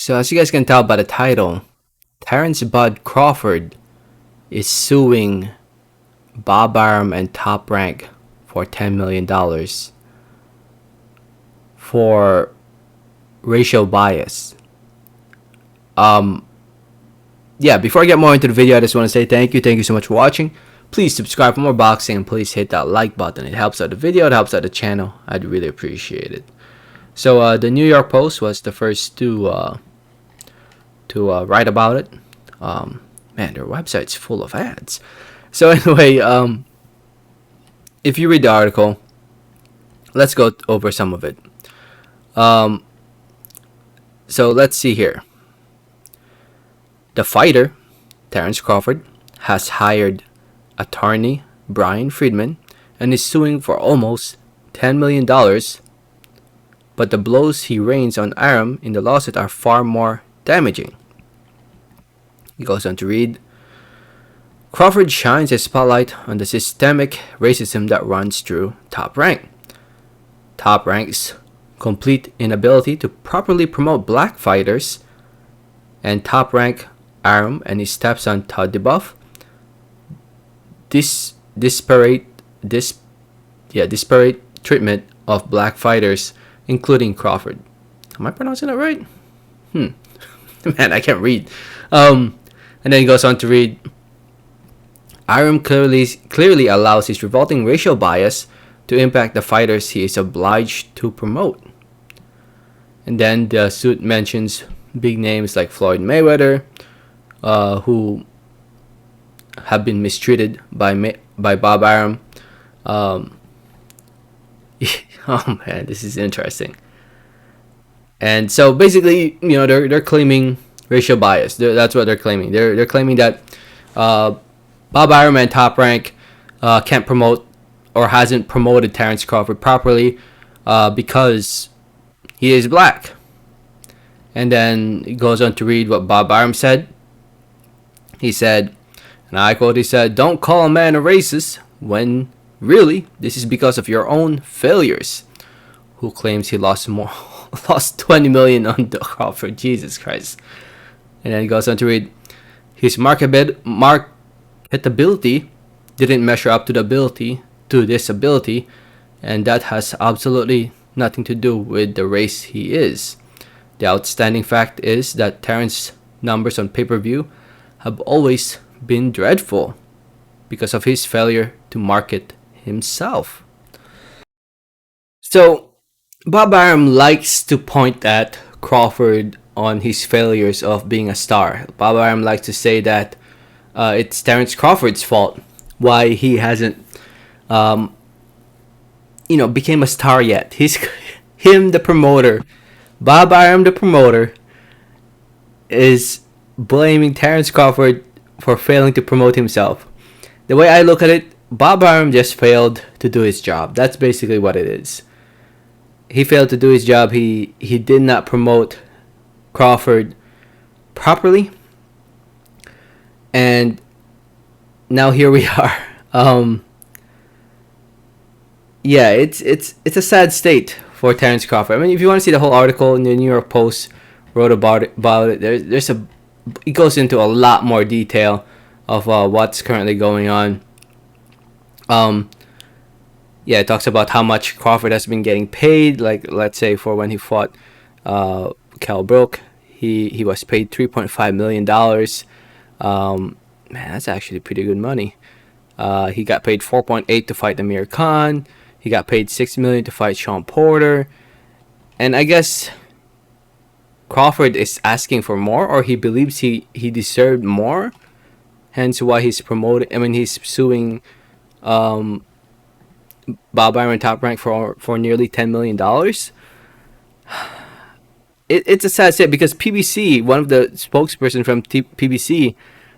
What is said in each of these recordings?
So as you guys can tell by the title, Terence Bud Crawford is suing Bob Arum and Top Rank for $10 million for racial bias. Yeah, before I get more into the video, I just want to say thank you so much for watching. Please subscribe for more boxing and please hit that like button. It helps out the video, it helps out the channel. I'd really appreciate it. So the New York Post was the first to write about it. Man, their website's full of ads. So anyway, if you read the article, let's go over some of it. So let's see here. The fighter, Terence Crawford, has hired attorney Brian Friedman and is suing for almost $10 million. But the blows he rains on Arum in the lawsuit are far more damaging. He goes on to read, Crawford shines a spotlight on the systemic racism that runs through Top Rank. Top Rank's complete inability to properly promote black fighters, and Top Rank Arum and his stepson Todd DeBuff, disparate treatment of black fighters, including Crawford. Am I pronouncing that right? Man, I can't read. And then he goes on to read, Arum clearly allows his revolting racial bias to impact the fighters he is obliged to promote. And then the suit mentions big names like Floyd Mayweather, who have been mistreated by Bob Arum. Oh man, this is interesting. And so basically, they're claiming racial bias. That's what they're claiming. They're claiming that Bob Arum and Top Rank can't promote or hasn't promoted Terence Crawford properly because he is black. And then he goes on to read what Bob Arum said. He said, and I quote, he said, "Don't call a man a racist when really this is because of your own failures." Who claims he lost $20 million on the Crawford? Jesus Christ. And then he goes on to read, his marketability didn't measure up to this ability, and that has absolutely nothing to do with the race he is. The outstanding fact is that Terrence's numbers on pay-per-view have always been dreadful because of his failure to market himself. So Bob Arum likes to point at Crawford on his failures of being a star. Bob Arum likes to say that it's Terence Crawford's fault why he hasn't became a star yet. Him, the promoter, Bob Arum, the promoter, is blaming Terence Crawford for failing to promote himself. The way I look at it, Bob Arum just failed to do his job. That's basically what it is. He failed to do his job. He did not promote Crawford properly. And now here we are. Yeah, it's a sad state for Terence Crawford. I mean, if you want to see the whole article, in the New York Post wrote about it. It goes into a lot more detail of what's currently going on. Yeah, it talks about how much Crawford has been getting paid. Like, let's say for when he fought Kell Brook, he was paid $3.5 million. Man, that's actually pretty good money. He got paid $4.8 to fight Amir Khan. He got paid $6 million to fight Sean Porter. And I guess Crawford is asking for more, or he believes he deserved more. Hence why he's suing Bob Arum and Top Rank for nearly $10 million. It's a sad state because PBC, one of the spokesperson from PBC,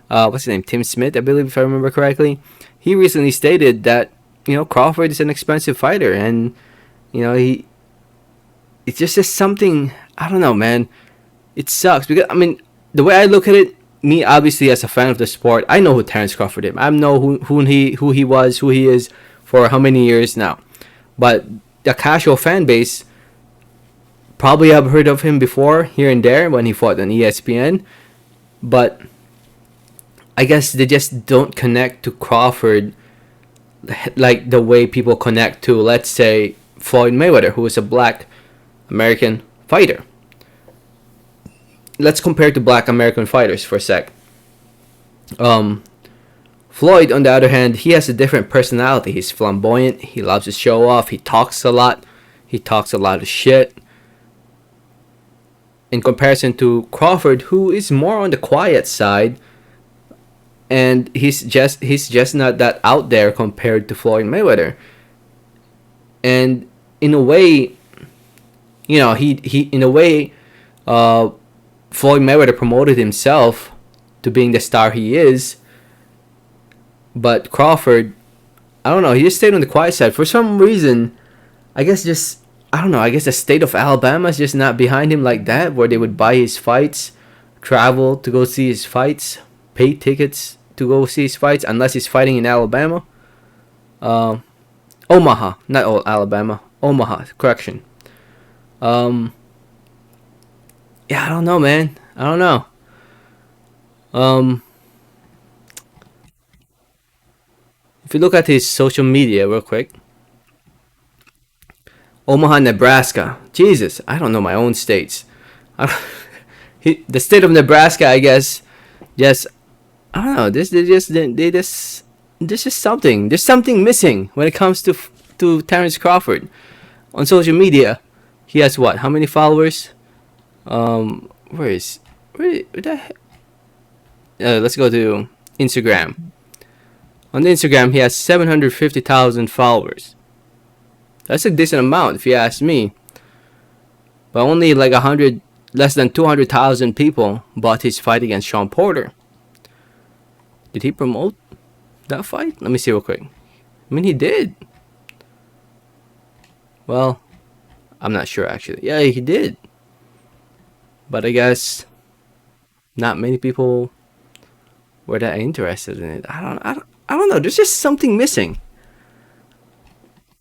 what's his name, Tim Smith, I believe, if I remember correctly, he recently stated that Crawford is an expensive fighter, and it's just something, I don't know, man. It sucks because the way I look at it, me obviously as a fan of the sport, I know who Terence Crawford is. I know who he was, who he is for how many years now. But the casual fan base probably have heard of him before here and there when he fought on ESPN, but I guess they just don't connect to Crawford like the way people connect to, let's say, Floyd Mayweather, who is a black American fighter. Let's compare to black American fighters for a sec. Floyd, on the other hand, he has a different personality. He's flamboyant. He loves to show off. He talks a lot. He talks a lot of shit. In comparison to Crawford, who is more on the quiet side, and he's just not that out there compared to Floyd Mayweather. And in a way, he in a way, Floyd Mayweather promoted himself to being the star he is. But Crawford, I don't know, he just stayed on the quiet side. For some reason, I guess the state of Alabama is just not behind him like that, where they would buy his fights, travel to go see his fights, pay tickets to go see his fights, unless he's fighting in Alabama. Omaha, not Alabama. Omaha, correction. Yeah, I don't know, man. I don't know. If you look at his social media real quick, Omaha, Nebraska. Jesus, I don't know my own states. The state of Nebraska, I guess. Just I don't know. There's just something. There's something missing when it comes to Terence Crawford on social media. He has what? How many followers? Where the heck? Let's go to Instagram. On Instagram, he has 750,000 followers. That's a decent amount, if you ask me. But only like less than 200,000 people bought his fight against Sean Porter. Did he promote that fight? Let me see real quick. I mean, he did. Well, I'm not sure actually. Yeah, he did. But I guess not many people were that interested in it. I don't know. There's just something missing.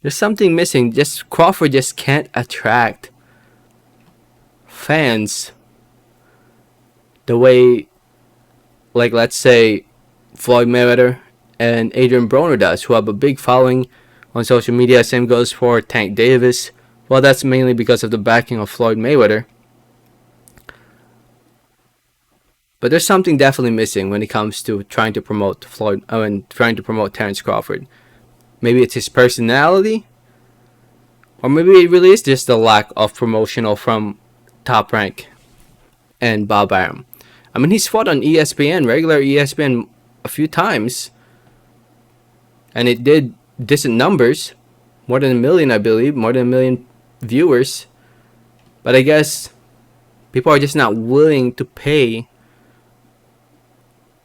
There's something missing. Just Crawford just can't attract fans the way, like, let's say Floyd Mayweather and Adrian Broner does, who have a big following on social media. Same goes for Tank Davis. Well, that's mainly because of the backing of Floyd Mayweather. But there's something definitely missing when it comes to trying to promote trying to promote Terence Crawford. Maybe it's his personality, or maybe it really is just the lack of promotional from Top Rank and Bob Arum. I mean, he's fought on ESPN, regular ESPN, a few times, and it did decent numbers, more than 1 million, I believe, more than 1 million viewers. But I guess people are just not willing to pay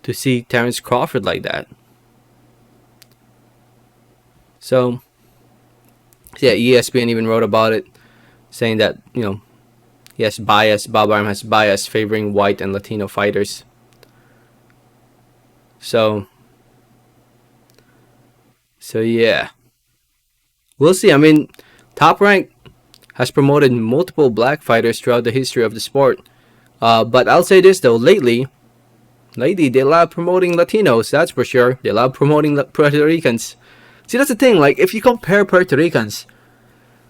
to see Terence Crawford like that. So, yeah, ESPN even wrote about it, saying that, he has bias, Bob Arum has bias favoring white and Latino fighters. So yeah. We'll see. I mean, Top Rank has promoted multiple black fighters throughout the history of the sport. But I'll say this, though, lately, they love promoting Latinos, that's for sure. They love promoting Puerto Ricans. See, that's the thing. Like, if you compare Puerto Ricans,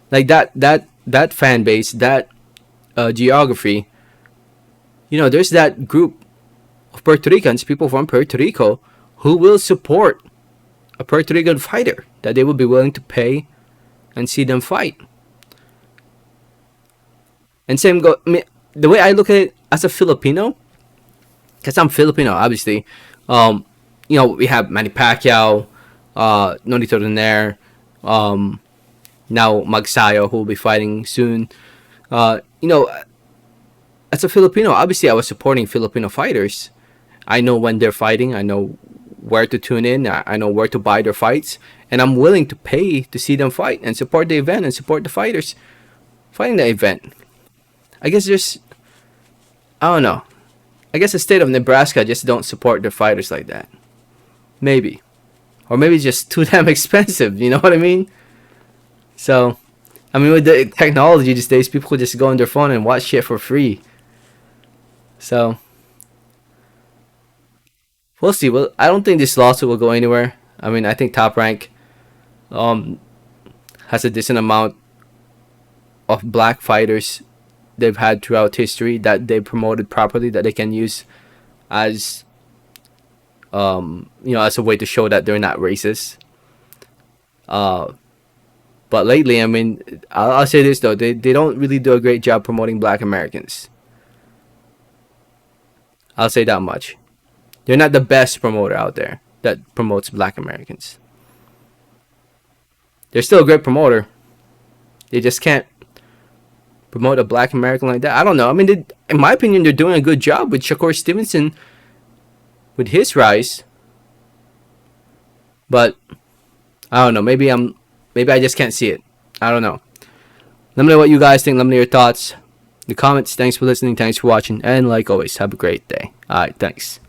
like that fan base, that geography, there's that group of Puerto Ricans, people from Puerto Rico, who will support a Puerto Rican fighter, that they will be willing to pay and see them fight. And the way I look at it as a Filipino, because I'm Filipino, obviously, we have Manny Pacquiao, Nonito Donaire, now Magsayo, who will be fighting soon. As a Filipino, obviously I was supporting Filipino fighters. I know when they're fighting. I know where to tune in. I know where to buy their fights. And I'm willing to pay to see them fight and support the event and support the fighters fighting the event. I guess I don't know. I guess the state of Nebraska just don't support their fighters like that. Maybe. Or maybe it's just too damn expensive. You know what I mean? So, I mean, with the technology these days, people could just go on their phone and watch shit for free. So we'll see. Well, I don't think this lawsuit will go anywhere. I mean, I think Top Rank um has a decent amount of black fighters they've had throughout history that they promoted properly that they can use as as a way to show that they're not racist. Uh, but lately, I mean, I'll say this though, they don't really do a great job promoting Black Americans. I'll say that much. They're not the best promoter out there that promotes Black Americans. They're still a great promoter. They just can't promote a Black American like that. I don't know. I mean, in my opinion, they're doing a good job with Shakur Stevenson with his rise. But I don't know. Maybe I just can't see it. I don't know. Let me know what you guys think. Let me know your thoughts in the comments. Thanks for listening. Thanks for watching. And like always, have a great day. All right. Thanks.